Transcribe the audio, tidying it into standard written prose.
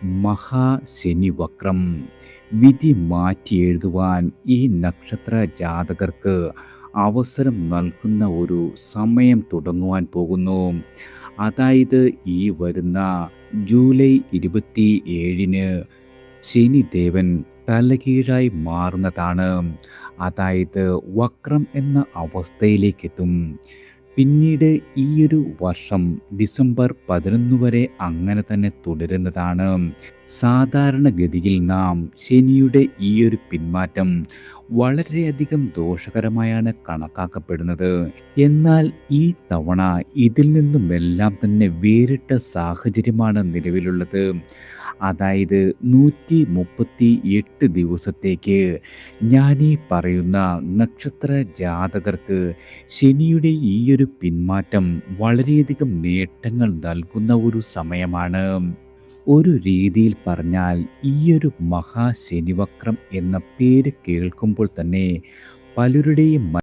മഹാശനിവക്രം. വിധി മാറ്റി എഴുതുവാൻ ഈ നക്ഷത്ര ജാതകർക്ക് അവസരം നൽകുന്ന ഒരു സമയം തുടങ്ങുവാൻ പോകുന്നു. അതായത് ഈ വരുന്ന ജൂലൈ 27-ന് ശനിദേവൻ തലകീഴായി മാറുന്നതാണ്. അതായത് വക്രം എന്ന അവസ്ഥയിലേക്കെത്തും. പിന്നീട് ഈയൊരു വർഷം ഡിസംബർ 11 വരെ അങ്ങനെ തന്നെ തുടരുന്നതാണ്. സാധാരണഗതിയിൽ നാം ശനിയുടെ ഈയൊരു പിന്മാറ്റം വളരെയധികം ദോഷകരമായാണ് കണക്കാക്കപ്പെടുന്നത്. എന്നാൽ ഈ തവണ ഇതിൽ നിന്നുമെല്ലാം തന്നെ വേറിട്ട സാഹചര്യമാണ് നിലവിലുള്ളത്. അതായത് 138 ദിവസത്തേക്ക് ഞാനീ പറയുന്ന നക്ഷത്ര ജാതകർക്ക് ശനിയുടെ ഈയൊരു പിന്മാറ്റം വളരെയധികം നേട്ടങ്ങൾ നൽകുന്ന ഒരു സമയമാണ്. ഒരു രീതിയിൽ പറഞ്ഞാൽ ഈയൊരു മഹാശനിവക്രം എന്ന പേര് കേൾക്കുമ്പോൾ തന്നെ പലരുടെയും